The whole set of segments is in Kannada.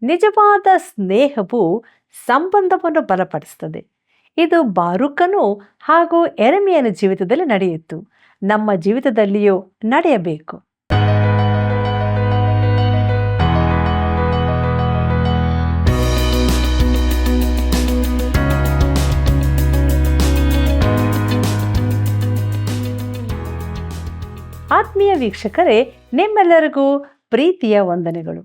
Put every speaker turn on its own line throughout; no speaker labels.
ನಿಜವಾದ ಸ್ನೇಹವು ಸಂಬಂಧವನ್ನು ಬಲಪಡಿಸುತ್ತದೆ. ಇದು ಬಾರೂಕನು ಹಾಗೂ ಯೆರೆಮೀಯನ ಜೀವಿತದಲ್ಲಿ ನಡೆಯಿತು, ನಮ್ಮ ಜೀವಿತದಲ್ಲಿಯೂ ನಡೆಯಬೇಕು. ಆತ್ಮೀಯ ವೀಕ್ಷಕರೇ, ನಿಮ್ಮೆಲ್ಲರಿಗೂ ಪ್ರೀತಿಯ ವಂದನೆಗಳು.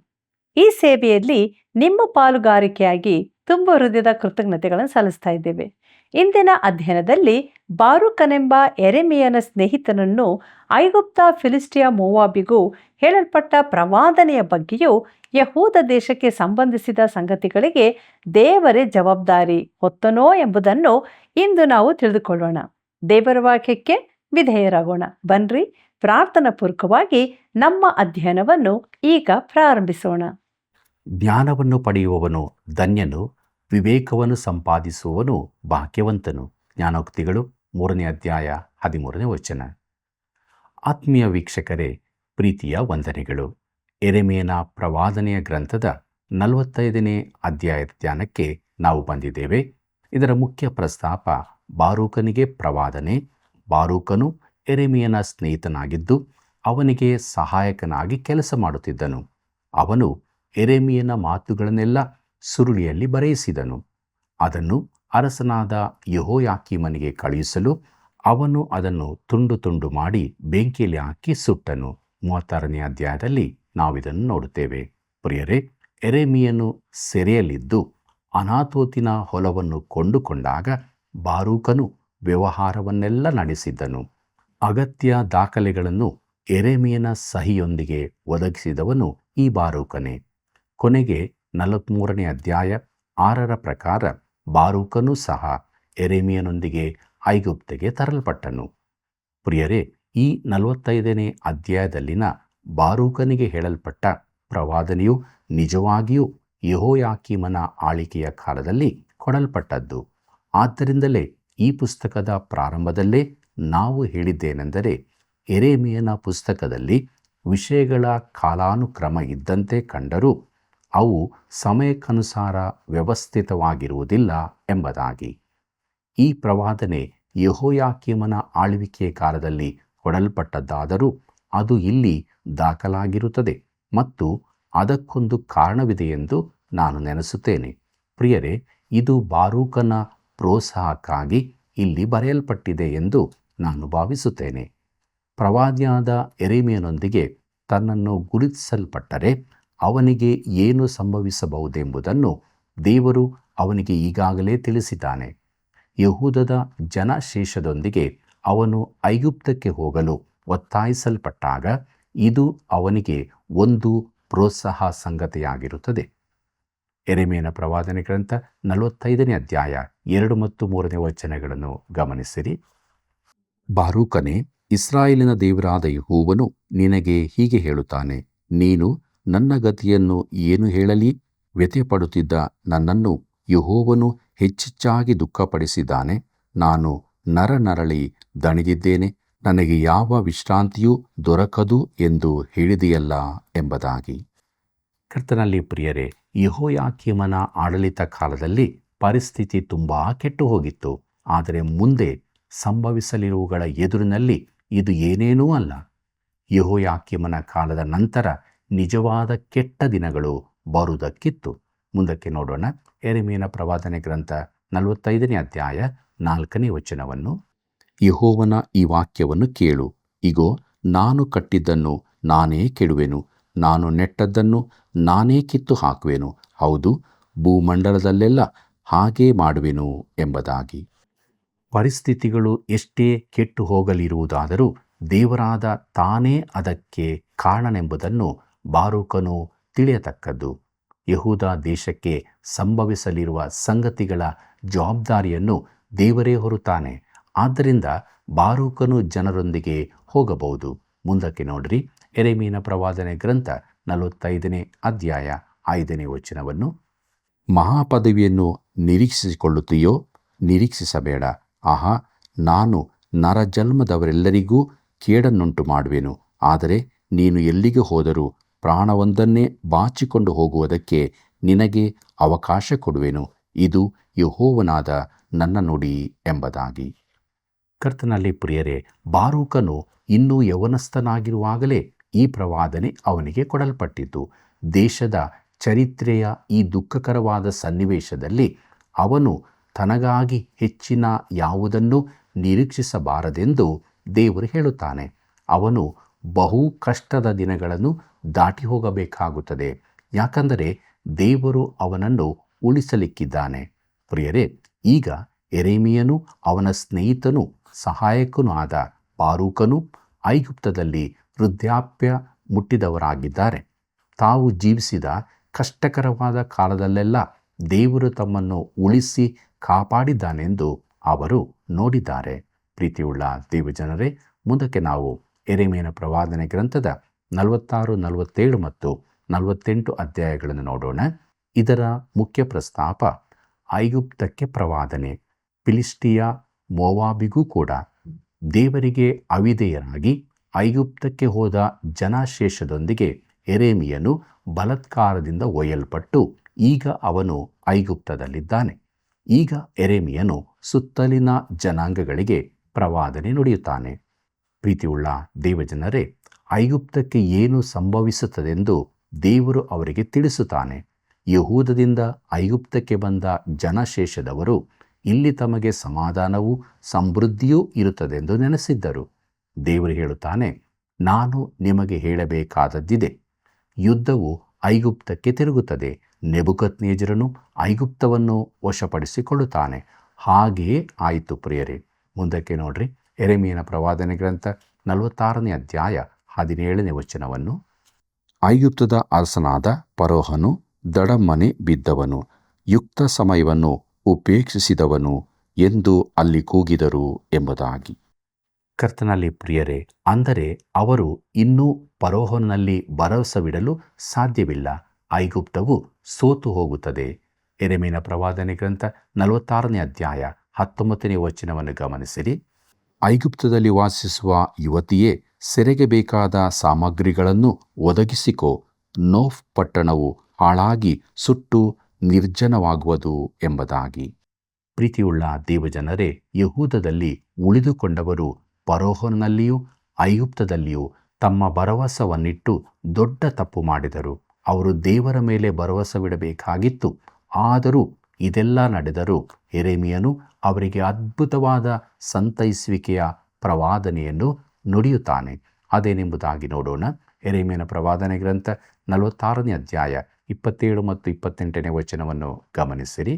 ಈ ಸೇವೆಯಲ್ಲಿ ನಿಮ್ಮ ಪಾಲುಗಾರಿಕೆಯಾಗಿ ತುಂಬ ಹೃದಯದ ಕೃತಜ್ಞತೆಗಳನ್ನು ಸಲ್ಲಿಸ್ತಾ ಇದ್ದೇವೆ. ಇಂದಿನ ಅಧ್ಯಯನದಲ್ಲಿ ಬಾರೂಕನೆಂಬ ಯೆರೆಮೀಯನ ಸ್ನೇಹಿತನನ್ನು ಐಗುಪ್ತ, ಫಿಲಿಸ್ಟಿಯ, ಮೋವಾಬಿಗೂ ಹೇಳಲ್ಪಟ್ಟ ಪ್ರವಾದನೆಯ ಬಗ್ಗೆಯೂ ಯಹೂದ ದೇಶಕ್ಕೆ ಸಂಬಂಧಿಸಿದ ಸಂಗತಿಗಳಿಗೆ ದೇವರೇ ಜವಾಬ್ದಾರಿ ಹೊತ್ತನೋ ಎಂಬುದನ್ನು ಇಂದು ನಾವು ತಿಳಿದುಕೊಳ್ಳೋಣ. ದೇವರ ವಾಕ್ಯಕ್ಕೆ ವಿಧೇಯರಾಗೋಣ. ಬನ್ರಿ, ಪ್ರಾರ್ಥನಾ ಪೂರ್ವಕವಾಗಿ ನಮ್ಮ ಅಧ್ಯಯನವನ್ನು ಈಗ ಪ್ರಾರಂಭಿಸೋಣ.
ಜ್ಞಾನವನ್ನು ಪಡೆಯುವವನು ಧನ್ಯನು, ವಿವೇಕವನ್ನು ಸಂಪಾದಿಸುವವನು ಭಾಗ್ಯವಂತನು. ಜ್ಞಾನೋಕ್ತಿಗಳು 3ನೇ ಅಧ್ಯಾಯ 13ನೇ ವಚನ. ಆತ್ಮೀಯ ವೀಕ್ಷಕರೇ, ಪ್ರೀತಿಯ ವಂದನೆಗಳು. ಯೆರೆಮೀಯನ ಪ್ರವಾದನೆಯ ಗ್ರಂಥದ 45ನೇ ಅಧ್ಯಾಯದ ಧ್ಯಾನಕ್ಕೆ ನಾವು ಬಂದಿದ್ದೇವೆ. ಇದರ ಮುಖ್ಯ ಪ್ರಸ್ತಾಪ ಬಾರೂಕನಿಗೆ ಪ್ರವಾದನೆ. ಬಾರೂಕನು ಯೆರೆಮೀಯನ ಸ್ನೇಹಿತನಾಗಿದ್ದು ಅವನಿಗೆ ಸಹಾಯಕನಾಗಿ ಕೆಲಸ ಮಾಡುತ್ತಿದ್ದನು. ಅವನು ಯೆರೆಮೀಯನ ಮಾತುಗಳನ್ನೆಲ್ಲ ಸುರುಳಿಯಲ್ಲಿ ಬರೆಯಿಸಿದನು. ಅದನ್ನು ಅರಸನಾದ ಯೆಹೋಯಾಕೀಮನಿಗೆ ಕಳುಹಿಸಲು ಅವನು ಅದನ್ನು ತುಂಡು ತುಂಡು ಮಾಡಿ ಬೆಂಕಿಯಲ್ಲಿ ಹಾಕಿ ಸುಟ್ಟನು. 36ನೇ ಅಧ್ಯಾಯದಲ್ಲಿ ನಾವಿದನ್ನು ನೋಡುತ್ತೇವೆ. ಪ್ರಿಯರೇ, ಯೆರೆಮೀಯನು ಸೆರೆಯಲ್ಲಿದ್ದು ಅನಾತೋತಿನ ಹೊಲವನ್ನು ಕೊಂಡುಕೊಂಡಾಗ ಬಾರೂಕನು ವ್ಯವಹಾರವನ್ನೆಲ್ಲ ನಡೆಸಿದ್ದನು. ಅಗತ್ಯ ದಾಖಲೆಗಳನ್ನು ಯೆರೆಮೀಯನ ಸಹಿಯೊಂದಿಗೆ ಒದಗಿಸಿದವನು ಈ ಬಾರೂಕನೇ. ಕೊನೆಗೆ 43ನೇ ಅಧ್ಯಾಯ 6ರ ಪ್ರಕಾರ ಬಾರೂಕನೂ ಸಹ ಯೆರೆಮೀಯನೊಂದಿಗೆ ಐಗುಪ್ತಿಗೆ ತರಲ್ಪಟ್ಟನು. ಪ್ರಿಯರೇ, ಈ 45ನೇ ಅಧ್ಯಾಯದಲ್ಲಿನ ಬಾರೂಕನಿಗೆ ಹೇಳಲ್ಪಟ್ಟ ಪ್ರವಾದನೆಯು ನಿಜವಾಗಿಯೂ ಯೆಹೋಯಾಕೀಮನ ಆಳ್ವಿಕೆಯ ಕಾಲದಲ್ಲಿ ಕೊಡಲ್ಪಟ್ಟದ್ದು. ಆದ್ದರಿಂದಲೇ ಈ ಪುಸ್ತಕದ ಪ್ರಾರಂಭದಲ್ಲೇ ನಾವು ಹೇಳಿದ್ದೇನೆಂದರೆ, ಯೆರೆಮೀಯನ ಪುಸ್ತಕದಲ್ಲಿ ವಿಷಯಗಳ ಕಾಲಾನುಕ್ರಮ ಇದ್ದಂತೆ ಕಂಡರೂ ಅವು ಸಮಯಕ್ಕನುಸಾರ ವ್ಯವಸ್ಥಿತವಾಗಿರುವುದಿಲ್ಲ ಎಂಬುದಾಗಿ. ಈ ಪ್ರವಾದನೆ ಯೆಹೋಯಾಕೀಮನ ಆಳ್ವಿಕೆಯ ಕಾಲದಲ್ಲಿ ಕೊಡಲ್ಪಟ್ಟದ್ದಾದರೂ ಅದು ಇಲ್ಲಿ ದಾಖಲಾಗಿರುತ್ತದೆ ಮತ್ತು ಅದಕ್ಕೊಂದು ಕಾರಣವಿದೆಯೆಂದು ನಾನು ನೆನೆಸುತ್ತೇನೆ. ಪ್ರಿಯರೇ, ಇದು ಬಾರೂಕನ ಪ್ರೋತ್ಸಾಹಕ್ಕಾಗಿ ಇಲ್ಲಿ ಬರೆಯಲ್ಪಟ್ಟಿದೆ ಎಂದು ನಾನು ಭಾವಿಸುತ್ತೇನೆ. ಪ್ರವಾದಿಯಾದ ಯೆರೆಮೀಯನೊಂದಿಗೆ ತನ್ನನ್ನು ಗುರುತಿಸಲ್ಪಟ್ಟರೆ ಅವನಿಗೆ ಏನು ಸಂಭವಿಸಬಹುದೆಂಬುದನ್ನು ದೇವರು ಅವನಿಗೆ ಈಗಾಗಲೇ ತಿಳಿಸಿದ್ದಾನೆ. ಯಹೂದದ ಜನಶೇಷದೊಂದಿಗೆ ಅವನು ಐಗುಪ್ತಕ್ಕೆ ಹೋಗಲು ಒತ್ತಾಯಿಸಲ್ಪಟ್ಟಾಗ ಇದು ಅವನಿಗೆ ಒಂದು ಪ್ರೋತ್ಸಾಹ ಸಂಗತಿಯಾಗಿರುತ್ತದೆ. ಯೆರೆಮೀಯನ ಪ್ರವಾದನೆ ಗ್ರಂಥ 45ನೇ ಅಧ್ಯಾಯ 2 ಮತ್ತು 3ನೇ ವಚನಗಳನ್ನು ಗಮನಿಸಿರಿ. ಬಾರೂಕನೇ, ಇಸ್ರಾಯೇಲಿನ ದೇವರಾದ ಯೆಹೋವನು ನಿನಗೆ ಹೀಗೆ ಹೇಳುತ್ತಾನೆ, ನೀನು ನನ್ನ ಗತಿಯನ್ನು ಏನು ಹೇಳಲಿ? ವ್ಯಥೆಪಡುತ್ತಿದ್ದ ನನ್ನನ್ನು ಯೆಹೋವನು ಹೆಚ್ಚೆಚ್ಚಾಗಿ ದುಃಖಪಡಿಸಿದ್ದಾನೆ. ನಾನು ನರನರಳಿ ದಣಿದಿದ್ದೇನೆ, ನನಗೆ ಯಾವ ವಿಶ್ರಾಂತಿಯೂ ದೊರಕದು ಎಂದು ಹೇಳಿದೆಯಲ್ಲ ಎಂಬುದಾಗಿ. ಕರ್ತನಲ್ಲಿ ಪ್ರಿಯರೇ, ಯೆಹೋಯಾಕೀಮನ ಆಡಳಿತ ಕಾಲದಲ್ಲಿ ಪರಿಸ್ಥಿತಿ ತುಂಬ ಕೆಟ್ಟು ಹೋಗಿತ್ತು. ಆದರೆ ಮುಂದೆ ಸಂಭವಿಸಲಿರುವುಗಳ ಎದುರಿನಲ್ಲಿ ಇದು ಏನೇನೂ ಅಲ್ಲ. ಯೆಹೋಯಾಕೀಮನ ಕಾಲದ ನಂತರ ನಿಜವಾದ ಕೆಟ್ಟ ದಿನಗಳು ಬರುವುದಕ್ಕಿತ್ತು. ಮುಂದಕ್ಕೆ ನೋಡೋಣ. ಯೆರೆಮೀಯನ ಪ್ರವಾದನೆ ಗ್ರಂಥ 45ನೇ ಅಧ್ಯಾಯ 4ನೇ ವಚನವನ್ನು. ಯೆಹೋವನ ಈ ವಾಕ್ಯವನ್ನು ಕೇಳು. ಇಗೋ, ನಾನು ಕಟ್ಟಿದ್ದನ್ನು ನಾನೇ ಕೆಡುವೆನು, ನಾನು ನೆಟ್ಟದ್ದನ್ನು ನಾನೇ ಕಿತ್ತು ಹಾಕುವೆನು. ಹೌದು, ಭೂಮಂಡಲದಲ್ಲೆಲ್ಲ ಹಾಗೇ ಮಾಡುವೆನು ಎಂಬುದಾಗಿ. ಪರಿಸ್ಥಿತಿಗಳು ಎಷ್ಟೇ ಕೆಟ್ಟು ಹೋಗಲಿರುವುದಾದರೂ ದೇವರಾದ ತಾನೇ ಅದಕ್ಕೆ ಕಾರಣನೆಂಬುದನ್ನು ಬಾರೂಕನು ತಿಳಿಯತಕ್ಕದ್ದು. ಯಹೂದ ದೇಶಕ್ಕೆ ಸಂಭವಿಸಲಿರುವ ಸಂಗತಿಗಳ ಜವಾಬ್ದಾರಿಯನ್ನು ದೇವರೇ ಹೊರುತ್ತಾನೆ. ಆದ್ದರಿಂದ ಬಾರೂಕನು ಜನರೊಂದಿಗೆ ಹೋಗಬಹುದು. ಮುಂದಕ್ಕೆ ನೋಡ್ರಿ, ಯೆರೆಮೀಯನ ಪ್ರವಾದನೆ ಗ್ರಂಥ 45ನೇ ಅಧ್ಯಾಯ 5ನೇ ವಚನವನ್ನು. ಮಹಾಪದವಿಯನ್ನು ನಿರೀಕ್ಷಿಸಿಕೊಳ್ಳುತ್ತೀಯೋ? ನಿರೀಕ್ಷಿಸಬೇಡ. ಆಹಾ, ನಾನು ನರಜನ್ಮದವರೆಲ್ಲರಿಗೂ ಕೇಡನ್ನುಂಟು ಮಾಡುವೆನು. ಆದರೆ ನೀನು ಎಲ್ಲಿಗೆ ಹೋದರೂ ಪ್ರಾಣವೊಂದನ್ನೇ ಬಾಚಿಕೊಂಡು ಹೋಗುವುದಕ್ಕೆ ನಿನಗೆ ಅವಕಾಶ ಕೊಡುವೆನು. ಇದು ಯೆಹೋವನಾದ ನನ್ನ ನುಡಿ ಎಂಬುದಾಗಿ. ಕರ್ತನಲ್ಲಿ ಪ್ರಿಯರೇ, ಬಾರೂಕನು ಇನ್ನೂ ಯೌವನಸ್ಥನಾಗಿರುವಾಗಲೇ ಈ ಪ್ರವಾದನೆ ಅವನಿಗೆ ಕೊಡಲ್ಪಟ್ಟಿತು. ದೇಶದ ಚರಿತ್ರೆಯ ಈ ದುಃಖಕರವಾದ ಸನ್ನಿವೇಶದಲ್ಲಿ ಅವನು ತನಗಾಗಿ ಹೆಚ್ಚಿನ ಯಾವುದನ್ನು ನಿರೀಕ್ಷಿಸಬಾರದೆಂದು ದೇವರು ಹೇಳುತ್ತಾನೆ. ಅವನು ಬಹು ಕಷ್ಟದ ದಿನಗಳನ್ನು ದಾಟಿ ಹೋಗಬೇಕಾಗುತ್ತದೆ. ಯಾಕಂದರೆ ದೇವರು ಅವನನ್ನು ಉಳಿಸಲಿಕ್ಕಿದ್ದಾನೆ. ಪ್ರಿಯರೇ, ಈಗ ಯೆರೆಮೀಯನು ಅವನ ಸ್ನೇಹಿತನೂ ಸಹಾಯಕನೂ ಆದ ಬಾರೂಕನು ಐಗುಪ್ತದಲ್ಲಿ ವೃದ್ಧಾಪ್ಯ ಮುಟ್ಟಿದವರಾಗಿದ್ದಾರೆ. ತಾವು ಜೀವಿಸಿದ ಕಷ್ಟಕರವಾದ ಕಾಲದಲ್ಲೆಲ್ಲ ದೇವರು ತಮ್ಮನ್ನು ಉಳಿಸಿ ಕಾಪಾಡಿದ್ದಾನೆಂದು ಅವರು ನೋಡಿದ್ದಾರೆ. ಪ್ರೀತಿಯುಳ್ಳ ದೇವಜನರೇ, ಮುಂದಕ್ಕೆ ನಾವು ಯೆರೆಮೀಯನ ಪ್ರವಾದನೆ ಗ್ರಂಥದ 46, 47 ಮತ್ತು 48 ಅಧ್ಯಾಯಗಳನ್ನು ನೋಡೋಣ. ಇದರ ಮುಖ್ಯ ಪ್ರಸ್ತಾಪ ಐಗುಪ್ತಕ್ಕೆ ಪ್ರವಾದನೆ. ಫಿಲಿಷ್ಟಿಯ ಮೋವಾಬಿಗೂ ಕೂಡ ದೇವರಿಗೆ ಅವಿಧೇಯರಾಗಿ ಐಗುಪ್ತಕ್ಕೆ ಹೋದ ಜನಶೇಷದೊಂದಿಗೆ ಯೆರೆಮೀಯನು ಬಲಾತ್ಕಾರದಿಂದ ಒಯ್ಯಲ್ಪಟ್ಟು ಈಗ ಅವನು ಐಗುಪ್ತದಲ್ಲಿದ್ದಾನೆ. ಈಗ ಯೆರೆಮೀಯನು ಸುತ್ತಲಿನ ಜನಾಂಗಗಳಿಗೆ ಪ್ರವಾದನೆ ನುಡಿಯುತ್ತಾನೆ. ಪ್ರೀತಿಯುಳ್ಳ ದೇವಜನರೇ, ಐಗುಪ್ತಕ್ಕೆ ಏನು ಸಂಭವಿಸುತ್ತದೆಂದು ದೇವರು ಅವರಿಗೆ ತಿಳಿಸುತ್ತಾನೆ. ಯಹೂದದಿಂದ ಐಗುಪ್ತಕ್ಕೆ ಬಂದ ಜನಶೇಷದವರು ಇಲ್ಲಿ ತಮಗೆ ಸಮಾಧಾನವೂ ಸಮೃದ್ಧಿಯೂ ಇರುತ್ತದೆಂದು ನೆನೆಸಿದ್ದರು. ದೇವರು ಹೇಳುತ್ತಾನೆ, ನಾನು ನಿಮಗೆ ಹೇಳಬೇಕಾದದ್ದಿದೆ. ಯುದ್ಧವು ಐಗುಪ್ತಕ್ಕೆ ತಿರುಗುತ್ತದೆ. ನೆಬೂಕದ್ನೆಚ್ಚರನು ಐಗುಪ್ತವನ್ನು ವಶಪಡಿಸಿಕೊಳ್ಳುತ್ತಾನೆ. ಹಾಗೆಯೇ ಆಯಿತು. ಪ್ರಿಯರೇ, ಮುಂದಕ್ಕೆ ನೋಡ್ರಿ, ಯೆರೆಮೀಯನ ಪ್ರವಾದನೆ ಗ್ರಂಥ 46ನೇ ಅಧ್ಯಾಯ 17ನೇ ವಚನವನ್ನು. ಐಗುಪ್ತದ ಅರಸನಾದ ಫರೋಹನು ದಡಮ್ಮನೆ ಬಿದ್ದವನು, ಯುಕ್ತ ಸಮಯವನ್ನು ಉಪೇಕ್ಷಿಸಿದವನು ಎಂದು ಅಲ್ಲಿ ಕೂಗಿದರು ಎಂಬುದಾಗಿ. ಕರ್ತನಲ್ಲಿ ಪ್ರಿಯರೇ, ಅಂದರೆ ಅವರು ಇನ್ನೂ ಫರೋಹನಲ್ಲಿ ಭರವಸವಿಡಲು ಸಾಧ್ಯವಿಲ್ಲ. ಐಗುಪ್ತವು ಸೋತು ಹೋಗುತ್ತದೆ. ಯೆರೆಮೀಯನ ಪ್ರವಾದನೆ ಗ್ರಂಥ 46ನೇ ಅಧ್ಯಾಯ 19ನೇ ವಚನವನ್ನು ಗಮನಿಸಿರಿ. ಐಗುಪ್ತದಲ್ಲಿ ವಾಸಿಸುವ ಯುವತಿಯೇ, ಸೆರೆಗೆ ಬೇಕಾದ ಸಾಮಗ್ರಿಗಳನ್ನು ಒದಗಿಸಿಕೋ. ನೋಫ್ ಪಟ್ಟಣವು ಹಾಳಾಗಿ ಸುಟ್ಟು ನಿರ್ಜನವಾಗುವುದು ಎಂಬುದಾಗಿ. ಪ್ರೀತಿಯುಳ್ಳ ದೇವಜನರೇ, ಯಹೂದದಲ್ಲಿ ಉಳಿದುಕೊಂಡವರು ಫರೋಹನಲ್ಲಿಯೂ ಐಗುಪ್ತದಲ್ಲಿಯೂ ತಮ್ಮ ಭರವಸವನ್ನಿಟ್ಟು ದೊಡ್ಡ ತಪ್ಪು ಮಾಡಿದರು. ಅವರು ದೇವರ ಮೇಲೆ ಭರವಸವಿಡಬೇಕಾಗಿತ್ತು. ಆದರೂ ಇದೆಲ್ಲ ನಡೆದರೂ ಯೆರೆಮೀಯನು ಅವರಿಗೆ ಅದ್ಭುತವಾದ ಸಂತೈಸುವಿಕೆಯ ಪ್ರವಾದನೆಯನ್ನು ನುಡಿಯುತ್ತಾನೆ. ಅದೇನೆಂಬುದಾಗಿ ನೋಡೋಣ. ಯೆರೆಮೀಯನ ಪ್ರವಾದನೆ ಗ್ರಂಥ 46ನೇ ಅಧ್ಯಾಯ 27 ಮತ್ತು 28ನೇ ವಚನವನ್ನು ಗಮನಿಸಿರಿ.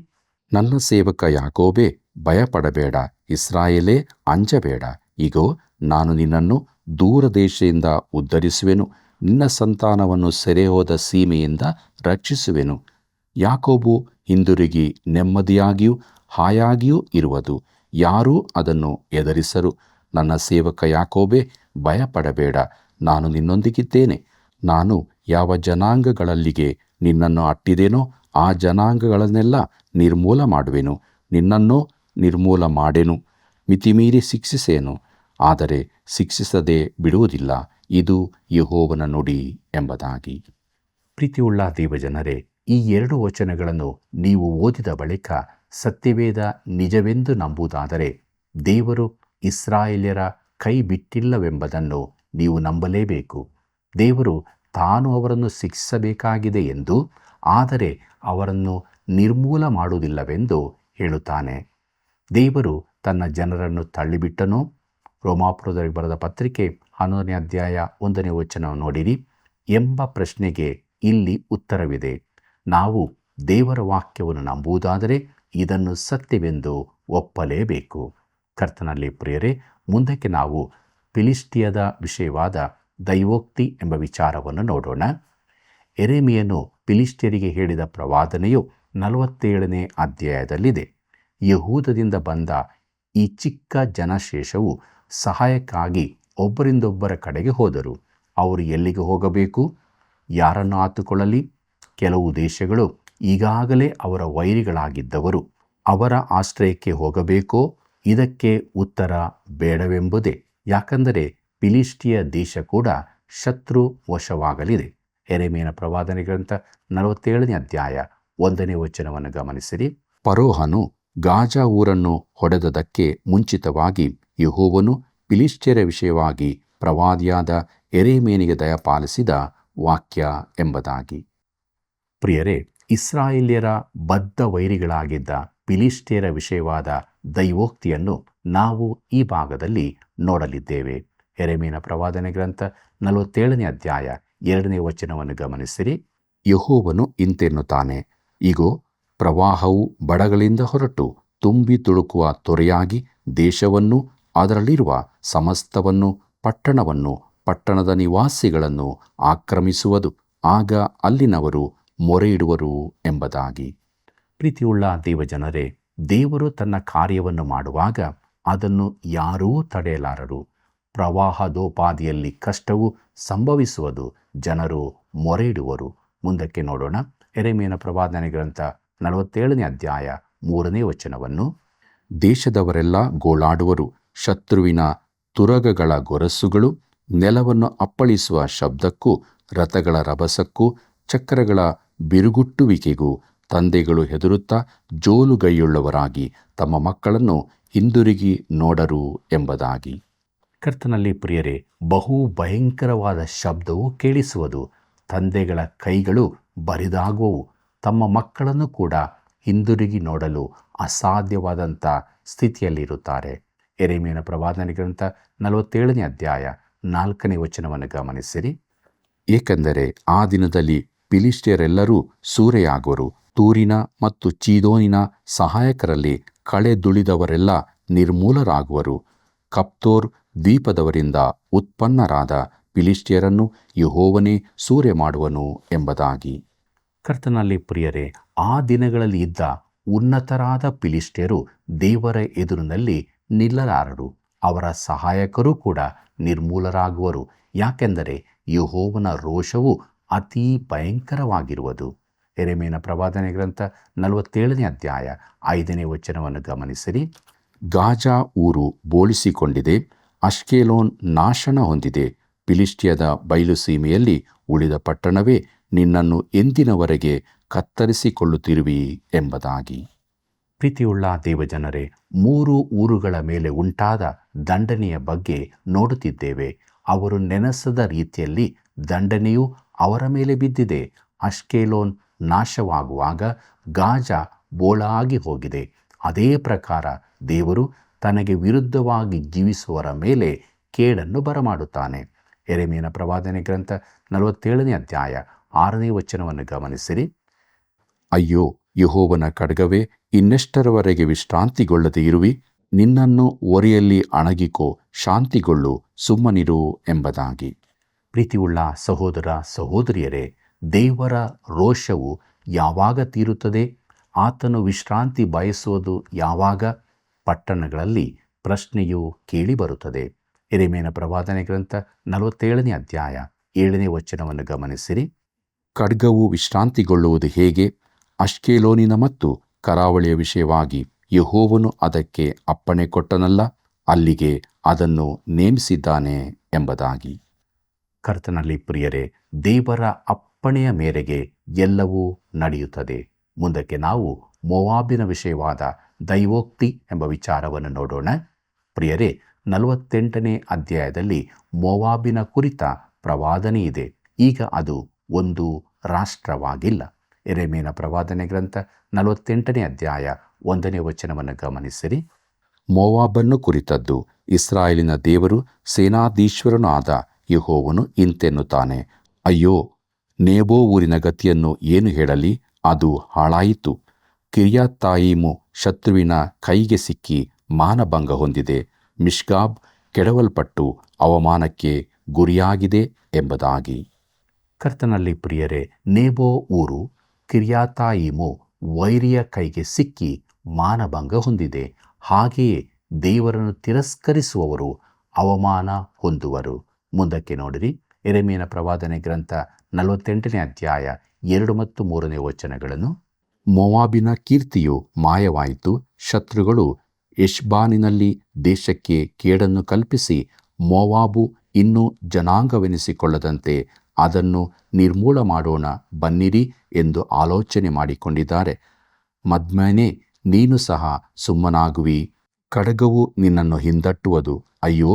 ನನ್ನ ಸೇವಕ ಯಾಕೋಬೇ, ಭಯಪಡಬೇಡ. ಇಸ್ರಾಯೇಲೇ, ಅಂಜಬೇಡ. ಇಗೋ, ನಾನು ನಿನ್ನನ್ನು ದೂರ ದೇಶದಿಂದ ಉದ್ಧರಿಸುವೆನು. ನಿನ್ನ ಸಂತಾನವನ್ನು ಸೆರೆಹೋದ ಸೀಮೆಯಿಂದ ರಕ್ಷಿಸುವೆನು. ಯಾಕೋಬು ಹಿಂದಿರುಗಿ ನೆಮ್ಮದಿಯಾಗಿಯೂ ಹಾಯಾಗಿಯೂ ಇರುವುದು. ಯಾರೂ ಅದನ್ನು ಎದುರಿಸರು. ನನ್ನ ಸೇವಕ ಯಾಕೋಬೇ, ಭಯಪಡಬೇಡ. ನಾನು ನಿನ್ನೊಂದಿಗಿದ್ದೇನೆ. ನಾನು ಯಾವ ಜನಾಂಗಗಳಲ್ಲಿಗೆ ನಿನ್ನನ್ನು ಅಟ್ಟಿದೇನೋ ಆ ಜನಾಂಗಗಳನ್ನೆಲ್ಲ ನಿರ್ಮೂಲ ಮಾಡುವೆನು. ನಿನ್ನನ್ನು ನಿರ್ಮೂಲ ಮಾಡೆನು, ಮಿತಿಮೀರಿ ಶಿಕ್ಷಿಸೇನು, ಆದರೆ ಶಿಕ್ಷಿಸದೆ ಬಿಡುವುದಿಲ್ಲ. ಇದು ಯೆಹೋವನ ನುಡಿ ಎಂಬುದಾಗಿ. ಪ್ರೀತಿಯುಳ್ಳ ದೇವಜನರೇ, ಈ 2 ವಚನಗಳನ್ನು ನೀವು ಓದಿದ ಬಳಿಕ ಸತ್ಯವೇದ ನಿಜವೆಂದು ನಂಬುವುದಾದರೆ ದೇವರು ಇಸ್ರಾಯೇಲ್ಯರ ಕೈ ಬಿಟ್ಟಿಲ್ಲವೆಂಬುದನ್ನು ನೀವು ನಂಬಲೇಬೇಕು. ದೇವರು ತಾನು ಅವರನ್ನು ಶಿಕ್ಷಿಸಬೇಕಾಗಿದೆ ಎಂದು, ಆದರೆ ಅವರನ್ನು ನಿರ್ಮೂಲ ಮಾಡುವುದಿಲ್ಲವೆಂದು ಹೇಳುತ್ತಾನೆ. ದೇವರು ತನ್ನ ಜನರನ್ನು ತಳ್ಳಿಬಿಟ್ಟನೋ? ರೋಮಾಪುರದವರಿಗೆ ಬರೆದ ಪತ್ರಿಕೆ 11ನೇ ಅಧ್ಯಾಯ 1ನೇ ವಚನ ನೋಡಿರಿ ಎಂಬ ಪ್ರಶ್ನೆಗೆ ಇಲ್ಲಿ ಉತ್ತರವಿದೆ. ನಾವು ದೇವರ ವಾಕ್ಯವನ್ನು ನಂಬುವುದಾದರೆ ಇದನ್ನು ಸತ್ಯವೆಂದು ಒಪ್ಪಲೇಬೇಕು. ಕರ್ತನಲ್ಲಿ ಪ್ರಿಯರೇ, ಮುಂದಕ್ಕೆ ನಾವು ಫಿಲಿಷ್ಟಿಯದ ವಿಷಯವಾದ ದೈವೋಕ್ತಿ ಎಂಬ ವಿಚಾರವನ್ನು ನೋಡೋಣ. ಯೆರೆಮೀಯನು ಫಿಲಿಷ್ಟಿಯರಿಗೆ ಹೇಳಿದ ಪ್ರವಾದನೆಯು 47ನೇ ಅಧ್ಯಾಯದಲ್ಲಿದೆ. ಯಹೂದದಿಂದ ಬಂದ ಈ ಚಿಕ್ಕ ಜನಶೇಷವು ಸಹಾಯಕ್ಕಾಗಿ ಒಬ್ಬರಿಂದೊಬ್ಬರ ಕಡೆಗೆ ಹೋದರು. ಅವರು ಎಲ್ಲಿಗೆ ಹೋಗಬೇಕು? ಯಾರನ್ನು ಆತುಕೊಳ್ಳಲಿ? ಕೆಲವು ದೇಶಗಳು ಈಗಾಗಲೇ ಅವರ ವೈರಿಗಳಾಗಿದ್ದವರು. ಅವರ ಆಶ್ರಯಕ್ಕೆ ಹೋಗಬೇಕೋ? ಇದಕ್ಕೆ ಉತ್ತರ ಬೇಡವೆಂಬುದೇ. ಯಾಕಂದರೆ ಫಿಲಿಷ್ಟಿಯ ದೇಶ ಕೂಡ ಶತ್ರು ವಶವಾಗಲಿದೆ. ಯೆರೆಮೀಯನ ಪ್ರವಾದನೆ ಗ್ರಂಥ 47ನೇ ಅಧ್ಯಾಯ 1ನೇ ವಚನವನ್ನು ಗಮನಿಸಿರಿ. ಫರೋಹನು ಗಾಜಾ ಊರನ್ನು ಹೊಡೆದದಕ್ಕೆ ಮುಂಚಿತವಾಗಿ ಯೆಹೋವನು ಫಿಲಿಷ್ಟಿಯರ ವಿಷಯವಾಗಿ ಪ್ರವಾದಿಯಾದ ಯೆರೆಮೀಯನಿಗೆ ದಯಪಾಲಿಸಿದ ವಾಕ್ಯ ಎಂಬುದಾಗಿ. ಪ್ರಿಯರೇ, ಇಸ್ರಾಯೇಲ್ಯರ ಬದ್ಧ ವೈರಿಗಳಾಗಿದ್ದ ಫಿಲಿಷ್ಟಿಯರ ವಿಷಯವಾದ ದೈವೋಕ್ತಿಯನ್ನು ನಾವು ಈ ಭಾಗದಲ್ಲಿ ನೋಡಲಿದ್ದೇವೆ. ಯೆರೆಮೀಯನ ಪ್ರವಾದನೆ ಗ್ರಂಥ 47ನೇ ಅಧ್ಯಾಯ 2ನೇ ವಚನವನ್ನು ಗಮನಿಸಿರಿ. ಯೆಹೋವನು ಇಂತೆನ್ನುತ್ತಾನೆ, ಇಗೋ, ಪ್ರವಾಹವು ಬಡಗಳಿಂದ ಹೊರಟು ತುಂಬಿ ತುಳುಕುವ ತೊರೆಯಾಗಿ ದೇಶವನ್ನು, ಅದರಲ್ಲಿರುವ ಸಮಸ್ತವನ್ನು, ಪಟ್ಟಣವನ್ನು, ಪಟ್ಟಣದ ನಿವಾಸಿಗಳನ್ನು ಆಕ್ರಮಿಸುವುದು. ಆಗ ಅಲ್ಲಿನವರು ಮೊರೆಯಿಡುವರು ಎಂಬುದಾಗಿ. ಪ್ರೀತಿಯುಳ್ಳ ದೇವಜನರೇ, ದೇವರು ತನ್ನ ಕಾರ್ಯವನ್ನು ಮಾಡುವಾಗ ಅದನ್ನು ಯಾರೂ ತಡೆಯಲಾರರು. ಪ್ರವಾಹದೋಪಾದಿಯಲ್ಲಿ ಕಷ್ಟವು ಸಂಭವಿಸುವುದು, ಜನರು ಮೊರೆಯಿಡುವರು. ಮುಂದಕ್ಕೆ ನೋಡೋಣ. ಯೆರೆಮೀಯನ ಪ್ರವಾದನೆ ಗ್ರಂಥ 47ನೇ ಅಧ್ಯಾಯ 3ನೇ ವಚನವನ್ನು. ದೇಶದವರೆಲ್ಲ ಗೋಳಾಡುವರು, ಶತ್ರುವಿನ ತುರಗಗಳ ಗೊರಸುಗಳು ನೆಲವನ್ನು ಅಪ್ಪಳಿಸುವ ಶಬ್ದಕ್ಕೂ, ರಥಗಳ ರಭಸಕ್ಕೂ, ಚಕ್ರಗಳ ಬಿರುಗುಟ್ಟುವಿಕೆಗೂ ತಂದೆಗಳು ಹೆದರುತ್ತಾ ಜೋಲುಗೈಯುಳ್ಳವರಾಗಿ ತಮ್ಮ ಮಕ್ಕಳನ್ನು ಹಿಂದಿರುಗಿ ನೋಡರು ಎಂಬುದಾಗಿ. ಕರ್ತನಲ್ಲಿ ಪ್ರಿಯರೇ, ಬಹು ಭಯಂಕರವಾದ ಶಬ್ದವು ಕೇಳಿಸುವುದು. ತಂದೆಗಳ ಕೈಗಳು ಬರಿದಾಗುವವು. ತಮ್ಮ ಮಕ್ಕಳನ್ನು ಕೂಡ ಹಿಂದಿರುಗಿ ನೋಡಲು ಅಸಾಧ್ಯವಾದಂಥ ಸ್ಥಿತಿಯಲ್ಲಿರುತ್ತಾರೆ. ಯೆರೆಮೀಯನ ಪ್ರವಾದನೆ ಗ್ರಂಥ 47ನೇ ಅಧ್ಯಾಯ 4ನೇ ವಚನವನ್ನು ಗಮನಿಸಿರಿ. ಏಕೆಂದರೆ ಆ ದಿನದಲ್ಲಿ ಫಿಲಿಷ್ಟಿಯರೆಲ್ಲರೂ ಸೂರೆಯಾಗುವರು. ತೂರಿನ ಮತ್ತು ಚೀದೋನಿನ ಸಹಾಯಕರಲ್ಲಿ ಕಳೆದುಳಿದವರೆಲ್ಲ ನಿರ್ಮೂಲರಾಗುವರು. ಕಪ್ತೋರ್ ದ್ವೀಪದವರಿಂದ ಉತ್ಪನ್ನರಾದ ಫಿಲಿಷ್ಟಿಯರನ್ನು ಯೆಹೋವನೇ ಸೂರೆ ಮಾಡುವನು ಎಂಬುದಾಗಿ. ಕರ್ತನಲ್ಲಿ ಪ್ರಿಯರೇ, ಆ ದಿನಗಳಲ್ಲಿ ಇದ್ದ ಉನ್ನತರಾದ ಫಿಲಿಷ್ಟಿಯರು ದೇವರ ಎದುರಿನಲ್ಲಿ ನಿಲ್ಲಲಾರರು. ಅವರ ಸಹಾಯಕರೂ ಕೂಡ ನಿರ್ಮೂಲರಾಗುವರು. ಯಾಕೆಂದರೆ ಯೆಹೋವನ ರೋಷವು ಅತೀ ಭಯಂಕರವಾಗಿರುವುದು. ಯೆರೆಮೀಯನ ಪ್ರವಾದನೆ ಗ್ರಂಥ 47ನೇ ಅಧ್ಯಾಯ 5ನೇ ವಚನವನ್ನು ಗಮನಿಸಿರಿ. ಗಾಜಾ ಊರು ಬೋಳಿಸಿಕೊಂಡಿದೆ, ಅಷ್ಕೆಲೋನ್ ನಾಶನ ಹೊಂದಿದೆ. ಫಿಲಿಷ್ಟಿಯದ ಬಯಲು ಸೀಮೆಯಲ್ಲಿ ಉಳಿದ ಪಟ್ಟಣವೇ, ನಿನ್ನನ್ನು ಎಂದಿನವರೆಗೆ ಕತ್ತರಿಸಿಕೊಳ್ಳುತ್ತಿರುವಿ ಎಂಬುದಾಗಿ. ಪ್ರೀತಿಯುಳ್ಳ ದೇವಜನರೇ, 3 ಊರುಗಳ ಮೇಲೆ ಉಂಟಾದ ದಂಡನೆಯ ಬಗ್ಗೆ ನೋಡುತ್ತಿದ್ದೇವೆ. ಅವರು ನೆನೆಸದ ರೀತಿಯಲ್ಲಿ ದಂಡನೆಯು ಅವರ ಮೇಲೆ ಬಿದ್ದಿದೆ. ಅಷ್ಕೆಲೋನ್ ನಾಶವಾಗುವಾಗ ಗಾಜಾ ಬೋಳಾಗಿ ಹೋಗಿದೆ. ಅದೇ ಪ್ರಕಾರ ದೇವರು ತನಗೆ ವಿರುದ್ಧವಾಗಿ ಜೀವಿಸುವವರ ಮೇಲೆ ಕೇಡನ್ನು ಬರಮಾಡುತ್ತಾನೆ. ಯೆರೆಮೀಯನ ಪ್ರವಾದನೆ ಗ್ರಂಥ 47ನೇ ಅಧ್ಯಾಯ 6ನೇ ವಚನವನ್ನು ಗಮನಿಸಿರಿ. ಅಯ್ಯೋ, ಯೆಹೋವನ ಖಡ್ಗವೇ, ಇನ್ನೆಷ್ಟರವರೆಗೆ ವಿಶ್ರಾಂತಿಗೊಳ್ಳದೆ ಇರುವಿ? ನಿನ್ನನ್ನು ಒರೆಯಲ್ಲಿ ಅಣಗಿಕೋ, ಶಾಂತಿಗೊಳ್ಳು, ಸುಮ್ಮನಿರು ಎಂಬುದಾಗಿ. ಪ್ರೀತಿಯುಳ್ಳ ಸಹೋದರ ಸಹೋದರಿಯರೇ, ದೇವರ ರೋಷವು ಯಾವಾಗ ತೀರುತ್ತದೆ? ಆತನು ವಿಶ್ರಾಂತಿ ಬಯಸುವುದು ಯಾವಾಗ? ಪಟ್ಟಣಗಳಲ್ಲಿ ಪ್ರಶ್ನೆಯು ಕೇಳಿಬರುತ್ತದೆ. ಯೆರೆಮೀಯನ ಪ್ರವಾದನೆ ಗ್ರಂಥ 47ನೇ ಅಧ್ಯಾಯ 7ನೇ ವಚನವನ್ನು ಗಮನಿಸಿರಿ. ಖಡ್ಗವು ವಿಶ್ರಾಂತಿಗೊಳ್ಳುವುದು ಹೇಗೆ? ಅಷ್ಕೆಲೋನಿನ ಮತ್ತು ಕರಾವಳಿಯ ವಿಷಯವಾಗಿ ಯೆಹೋವನು ಅದಕ್ಕೆ ಅಪ್ಪಣೆ ಕೊಟ್ಟನಲ್ಲ, ಅಲ್ಲಿಗೆ ಅದನ್ನು ನೇಮಿಸಿದ್ದಾನೆ ಎಂಬುದಾಗಿ. ಕರ್ತನಲ್ಲಿ ಪ್ರಿಯರೇ, ದೇವರ ಅಪ್ಪಣೆಯ ಮೇರೆಗೆ ಎಲ್ಲವೂ ನಡೆಯುತ್ತದೆ. ಮುಂದಕ್ಕೆ ನಾವು ಮೋವಾಬಿನ ವಿಷಯವಾದ ದೈವೋಕ್ತಿ ಎಂಬ ವಿಚಾರವನ್ನು ನೋಡೋಣ. ಪ್ರಿಯರೇ, 48ನೇ ಅಧ್ಯಾಯದಲ್ಲಿ ಮೋವಾಬಿನ ಕುರಿತ ಪ್ರವಾದನೆ ಇದೆ. ಈಗ ಅದು ಒಂದು ರಾಷ್ಟ್ರವಾಗಿಲ್ಲ. ಯೆರೆಮೀಯನ ಪ್ರವಾದನೆ ಗ್ರಂಥ 48ನೇ ಅಧ್ಯಾಯ 1ನೇ ವಚನವನ್ನು ಗಮನಿಸಿರಿ. ಮೋವಾಬನ್ನು ಕುರಿತದ್ದು. ಇಸ್ರಾಯೇಲಿನ ದೇವರು ಸೇನಾಧೀಶ್ವರನೂ ಆದ ಯೆಹೋವನು ಇಂತೆನ್ನುತ್ತಾನೆ, ಅಯ್ಯೋ, ನೇಬೋ ಊರಿನ ಗತಿಯನ್ನು ಏನು ಹೇಳಲಿ? ಅದು ಹಾಳಾಯಿತು. ಕಿರ್ಯಾತಯಿಮು ಶತ್ರುವಿನ ಕೈಗೆ ಸಿಕ್ಕಿ ಮಾನಭಂಗ ಹೊಂದಿದೆ. ಮಿಷ್ಗಾಬ್ ಕೆಡವಲ್ಪಟ್ಟು ಅವಮಾನಕ್ಕೆ ಗುರಿಯಾಗಿದೆ ಎಂಬುದಾಗಿ. ಕರ್ತನಲ್ಲಿ ಪ್ರಿಯರೇ, ನೇಬೋ ಊರು ಕಿರ್ಯಾತಯಿಮು ವೈರಿಯ ಕೈಗೆ ಸಿಕ್ಕಿ ಮಾನಭಂಗ ಹೊಂದಿದೆ. ಹಾಗೆಯೇ ದೇವರನ್ನು ತಿರಸ್ಕರಿಸುವವರು ಅವಮಾನ ಹೊಂದುವರು. ಮುಂದಕ್ಕೆ ನೋಡಿರಿ. ಯೆರೆಮೀಯನ ಪ್ರವಾದನೆ ಗ್ರಂಥ 48ನೇ ಅಧ್ಯಾಯ 2 ಮತ್ತು 3ನೇ ವಚನಗಳನ್ನು. ಮೋವಾಬಿನ ಕೀರ್ತಿಯು ಮಾಯವಾಯಿತು. ಶತ್ರುಗಳು ಎಷ್ಬಾನಿನಲ್ಲಿ ದೇಶಕ್ಕೆ ಕೇಡನ್ನು ಕಲ್ಪಿಸಿ ಮೋವಾಬು ಇನ್ನೂ ಜನಾಂಗವೆನಿಸಿಕೊಳ್ಳದಂತೆ ಅದನ್ನು ನಿರ್ಮೂಲ ಮಾಡೋಣ ಬನ್ನಿರಿ ಎಂದು ಆಲೋಚನೆ ಮಾಡಿಕೊಂಡಿದ್ದಾರೆ. ಮದ್ಮನೆ, ನೀನು ಸಹ ಸುಮ್ಮನಾಗುವಿ, ಖಡ್ಗವು ನಿನ್ನನ್ನು ಹಿಂದಟ್ಟುವುದು. ಅಯ್ಯೋ,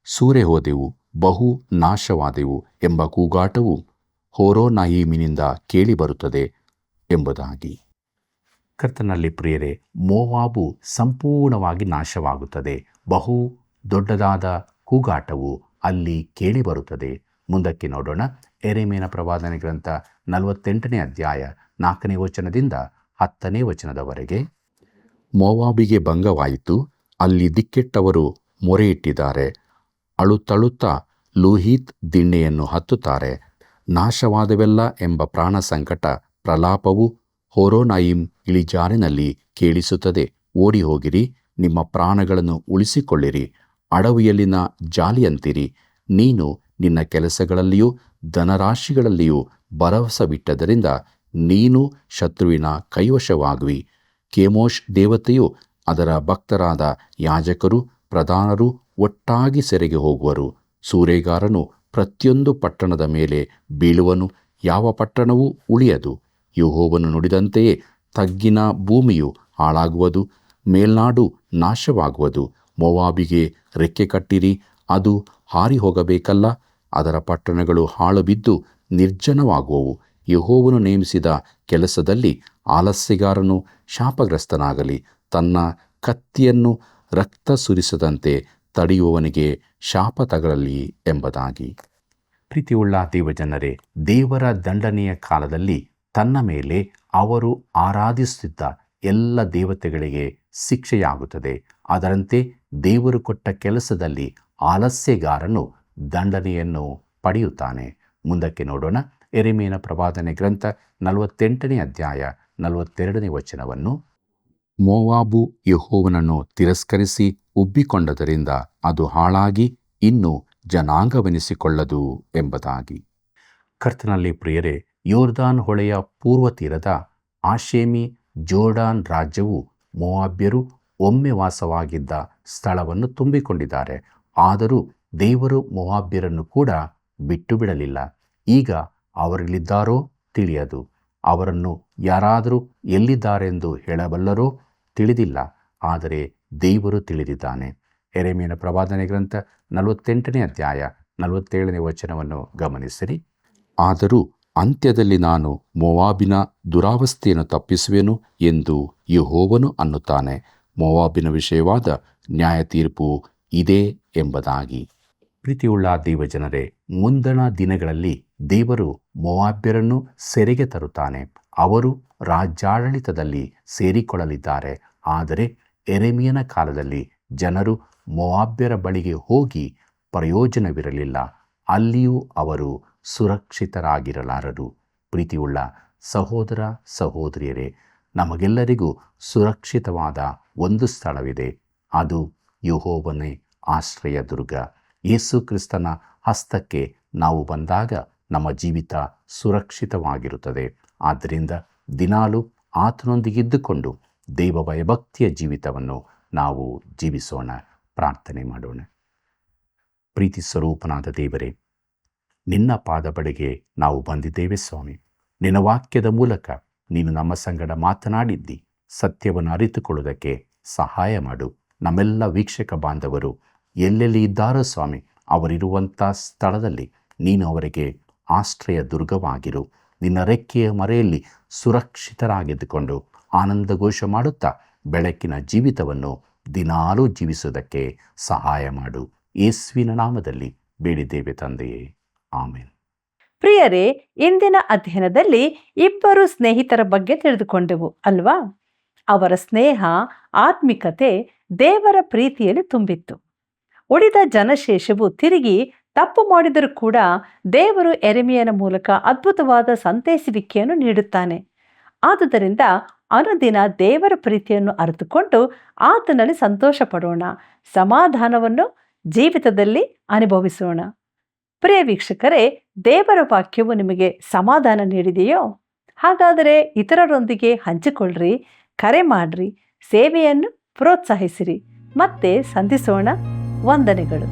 ಸೂರೆ ಹೋದೆವು, ಬಹು ನಾಶವಾದೆವು ಎಂಬ ಕೂಗಾಟವು ಹೋರೋನಯೀಮಿನಿಂದ ಕೇಳಿಬರುತ್ತದೆ ಎಂಬುದಾಗಿ. ಕರ್ತನಲ್ಲಿ ಪ್ರಿಯರೇ, ಮೋವಾಬು ಸಂಪೂರ್ಣವಾಗಿ ನಾಶವಾಗುತ್ತದೆ. ಬಹು ದೊಡ್ಡದಾದ ಕೂಗಾಟವು ಅಲ್ಲಿ ಕೇಳಿಬರುತ್ತದೆ. ಮುಂದಕ್ಕೆ ನೋಡೋಣ. ಯೆರೆಮೀಯನ ಪ್ರವಾದನೆ ಗ್ರಂಥ 48ನೇ ಅಧ್ಯಾಯ 4ನೇ ವಚನದಿಂದ 10ನೇ ವಚನದವರೆಗೆ. ಮೋವಾಬಿಗೆ ಭಂಗವಾಯಿತು, ಅಲ್ಲಿ ದಿಕ್ಕೆಟ್ಟವರು ಮೊರೆಯಿಟ್ಟಿದ್ದಾರೆ. ಅಳುತ್ತಳುತ್ತಾ ಲೂಹೀತ್ ದಿಣ್ಣೆಯನ್ನು ಹತ್ತುತ್ತಾರೆ. ನಾಶವಾದವೆಲ್ಲ ಎಂಬ ಪ್ರಾಣ ಸಂಕಟ ಪ್ರಲಾಪವು ಹೋರೋನಯಿಮ್ ಇಳಿಜಾರಿನಲ್ಲಿ ಕೇಳಿಸುತ್ತದೆ. ಓಡಿ ಹೋಗಿರಿ, ನಿಮ್ಮ ಪ್ರಾಣಗಳನ್ನು ಉಳಿಸಿಕೊಳ್ಳಿರಿ, ಅಡವಿಯಲ್ಲಿನ ಜಾಲಿಯಂತಿರಿ. ನೀನು ನಿನ್ನ ಕೆಲಸಗಳಲ್ಲಿಯೂ ಧನರಾಶಿಗಳಲ್ಲಿಯೂ ಭರವಸವಿಟ್ಟದರಿಂದ ನೀನು ಶತ್ರುವಿನ ಕೈವಶವಾಗುವಿ. ಕೆಮೋಷ್ ದೇವತೆಯು ಅದರ ಭಕ್ತರಾದ ಯಾಜಕರು ಪ್ರಧಾನರು ಒಟ್ಟಾಗಿ ಸೆರೆಗೆ ಹೋಗುವರು. ಸೂರೆಗಾರನು ಪ್ರತಿಯೊಂದು ಪಟ್ಟಣದ ಮೇಲೆ ಬೀಳುವನು, ಯಾವ ಪಟ್ಟಣವೂ ಉಳಿಯದು. ಯೆಹೋವನು ನುಡಿದಂತೆಯೇ ತಗ್ಗಿನ ಭೂಮಿಯು ಹಾಳಾಗುವುದು, ಮೇಲ್ನಾಡು ನಾಶವಾಗುವುದು. ಮೋವಾಬಿಗೆ ರೆಕ್ಕೆ ಕಟ್ಟಿರಿ, ಅದು ಹಾರಿ ಹೋಗಬೇಕಲ್ಲ. ಅದರ ಪಟ್ಟಣಗಳು ಹಾಳು ಬಿದ್ದು ನಿರ್ಜನವಾಗುವವು. ಯೆಹೋವನು ನೇಮಿಸಿದ ಕೆಲಸದಲ್ಲಿ ಆಲಸ್ಯಗಾರನು ಶಾಪಗ್ರಸ್ತನಾಗಲಿ. ತನ್ನ ಕತ್ತಿಯನ್ನು ರಕ್ತ ಸುರಿಸದಂತೆ ತಡೆಯುವವನಿಗೆ ಶಾಪ ತಗಲಲಿ ಎಂಬುದಾಗಿ. ಪ್ರೀತಿಯುಳ್ಳ ದೇವಜನರೇ, ದೇವರ ದಂಡನೆಯ ಕಾಲದಲ್ಲಿ ತನ್ನ ಮೇಲೆ ಅವರು ಆರಾಧಿಸುತ್ತಿದ್ದ ಎಲ್ಲ ದೇವತೆಗಳಿಗೆ ಶಿಕ್ಷೆಯಾಗುತ್ತದೆ. ಅದರಂತೆ ದೇವರು ಕೊಟ್ಟ ಕೆಲಸದಲ್ಲಿ ಆಲಸ್ಯಗಾರನು ದಂಡನೆಯನ್ನು ಪಡೆಯುತ್ತಾನೆ. ಮುಂದಕ್ಕೆ ನೋಡೋಣ. ಯೆರೆಮೀಯನ ಪ್ರವಾದನೆ ಗ್ರಂಥ 48ನೇ ಅಧ್ಯಾಯ 42ನೇ ವಚನವನ್ನು. ಮೋವಾಬು ಯೆಹೋವನನ್ನು ತಿರಸ್ಕರಿಸಿ ಉಬ್ಬಿಕೊಂಡದರಿಂದ ಅದು ಹಾಳಾಗಿ ಇನ್ನು ಜನಾಂಗವೆನಿಸಿಕೊಳ್ಳದು ಎಂಬುದಾಗಿ. ಕರ್ತನಲ್ಲಿ ಪ್ರಿಯರೇ, ಯೋರ್ದಾನ್ ಹೊಳೆಯ ಪೂರ್ವ ತೀರದ ಆಶೇಮಿ ಜೋರ್ಡಾನ್ ರಾಜ್ಯವು ಮೋವಾಬ್ಯರು ಒಮ್ಮೆ ವಾಸವಾಗಿದ್ದ ಸ್ಥಳವನ್ನು ತುಂಬಿಕೊಂಡಿದ್ದಾರೆ. ಆದರೂ ದೇವರು ಮೋವಾಬ್ಯರನ್ನು ಕೂಡ ಬಿಟ್ಟು ಬಿಡಲಿಲ್ಲ. ಈಗ ಅವರಲ್ಲಿದ್ದಾರೋ ತಿಳಿಯದು. ಅವರನ್ನು ಯಾರಾದರೂ ಎಲ್ಲಿದ್ದಾರೆಂದು ಹೇಳಬಲ್ಲರೋ ತಿಳಿದಿಲ್ಲ. ಆದರೆ ದೇವರು ತಿಳಿದಿದ್ದಾನೆ. ಯೆರೆಮೀಯನ ಪ್ರವಾದನೆ ಗ್ರಂಥ 48ನೇ ಅಧ್ಯಾಯ 47ನೇ ವಚನವನ್ನು ಗಮನಿಸಿರಿ. ಆದರೂ ಅಂತ್ಯದಲ್ಲಿ ನಾನು ಮೋವಾಬಿನ ದುರಾವಸ್ಥೆಯನ್ನು ತಪ್ಪಿಸುವೆನು ಎಂದು ಯೆಹೋವನು ಅನ್ನುತ್ತಾನೆ. ಮೋವಾಬಿನ ವಿಷಯವಾದ ನ್ಯಾಯ ತೀರ್ಪು ಇದೇ ಎಂಬುದಾಗಿ. ಪ್ರೀತಿಯುಳ್ಳ ದೇವಜನರೇ, ಮುಂದಣ ದಿನಗಳಲ್ಲಿ ದೇವರು ಮೋವಾಬ್ಯರನ್ನು ಸೆರೆಗೆ ತರುತ್ತಾನೆ. ಅವರು ರಾಜ್ಯಾಡಳಿತದಲ್ಲಿ ಸೇರಿಕೊಳ್ಳಲಿದ್ದಾರೆ. ಆದರೆ ಯೆರೆಮೀಯನ ಕಾಲದಲ್ಲಿ ಜನರು ಮೋವಾಬ್ಯರ ಬಳಿಗೆ ಹೋಗಿ ಪ್ರಯೋಜನವಿರಲಿಲ್ಲ. ಅಲ್ಲಿಯೂ ಅವರು ಸುರಕ್ಷಿತರಾಗಿರಲಾರರು. ಪ್ರೀತಿಯುಳ್ಳ ಸಹೋದರ ಸಹೋದರಿಯರೇ, ನಮಗೆಲ್ಲರಿಗೂ ಸುರಕ್ಷಿತವಾದ ಒಂದು ಸ್ಥಳವಿದೆ. ಅದು ಯೆಹೋವನೇ ಆಶ್ರಯ ದುರ್ಗ. ಯೇಸು ಕ್ರಿಸ್ತನ ಹಸ್ತಕ್ಕೆ ನಾವು ಬಂದಾಗ ನಮ್ಮ ಜೀವಿತ ಸುರಕ್ಷಿತವಾಗಿರುತ್ತದೆ. ಆದ್ದರಿಂದ ದಿನಾಲೂ ಆತನೊಂದಿಗಿದ್ದುಕೊಂಡು ದೈವ ಭಯಭಕ್ತಿಯ ಜೀವಿತವನ್ನು ನಾವು ಜೀವಿಸೋಣ. ಪ್ರಾರ್ಥನೆ ಮಾಡೋಣ. ಪ್ರೀತಿ ಸ್ವರೂಪನಾದ ದೇವರೇ, ನಿನ್ನ ಪಾದ ಬಳಿಗೆ ನಾವು ಬಂದಿದ್ದೇವೆ ಸ್ವಾಮಿ. ನಿನ್ನ ವಾಕ್ಯದ ಮೂಲಕ ನೀನು ನಮ್ಮ ಸಂಗಡ ಮಾತನಾಡಿದ್ದಿ. ಸತ್ಯವನ್ನು ಅರಿತುಕೊಳ್ಳುವುದಕ್ಕೆ ಸಹಾಯ ಮಾಡು. ನಮ್ಮೆಲ್ಲ ವೀಕ್ಷಕ ಬಾಂಧವರು ಎಲ್ಲೆಲ್ಲಿ ಇದ್ದಾರೋ ಸ್ವಾಮಿ, ಅವರಿರುವಂಥ ಸ್ಥಳದಲ್ಲಿ ನೀನು ಅವರಿಗೆ ಆಶ್ರಯ ದುರ್ಗವಾಗಿರು. ನಿನ್ನ ರೆಕ್ಕೆಯ ಮರೆಯಲ್ಲಿ ಸುರಕ್ಷಿತರಾಗಿದ್ದುಕೊಂಡು ಆನಂದಘೋಷ ಮಾಡುತ್ತಾ ಬೆಳಕಿನ ಜೀವಿತವನ್ನು ದಿನಾಲೂ ಜೀವಿಸುವುದಕ್ಕೆ ಸಹಾಯ ಮಾಡು. ಯೇಸುವಿನ ನಾಮದಲ್ಲಿ ಬೇಡಿದ್ದೇವೆ ತಂದೆಯೇ, ಆಮೆನ್.
ಪ್ರಿಯರೇ, ಇಂದಿನ ಅಧ್ಯಯನದಲ್ಲಿ ಇಬ್ಬರು ಸ್ನೇಹಿತರ ಬಗ್ಗೆ ತಿಳಿದುಕೊಂಡೆವು ಅಲ್ವಾ? ಅವರ ಸ್ನೇಹ, ಆತ್ಮಿಕತೆ ದೇವರ ಪ್ರೀತಿಯಲ್ಲಿ ತುಂಬಿತ್ತು. ಉಳಿದ ಜನಶೇಷವು ತಿರುಗಿ ತಪ್ಪು ಮಾಡಿದರೂ ಕೂಡ ದೇವರು ಯೆರೆಮೀಯನ ಮೂಲಕ ಅದ್ಭುತವಾದ ಸಂತೈಸುವಿಕೆಯನ್ನು ನೀಡುತ್ತಾನೆ. ಆದುದರಿಂದ ಅನುದಿನ ದೇವರ ಪ್ರೀತಿಯನ್ನು ಅರಿತುಕೊಂಡು ಆತನಲ್ಲಿ ಸಂತೋಷ ಪಡೋಣ, ಸಮಾಧಾನವನ್ನು ಜೀವಿತದಲ್ಲಿ ಅನುಭವಿಸೋಣ. ಪ್ರಿಯ ವೀಕ್ಷಕರೇ, ದೇವರ ವಾಕ್ಯವು ನಿಮಗೆ ಸಮಾಧಾನ ನೀಡಿದೆಯೋ? ಹಾಗಾದರೆ ಇತರರೊಂದಿಗೆ ಹಂಚಿಕೊಳ್ಳ್ರಿ, ಕರೆ ಮಾಡ್ರಿ, ಸೇವೆಯನ್ನು ಪ್ರೋತ್ಸಾಹಿಸಿರಿ. ಮತ್ತೆ ಸಂಧಿಸೋಣ. ವಂದನೆಗಳು.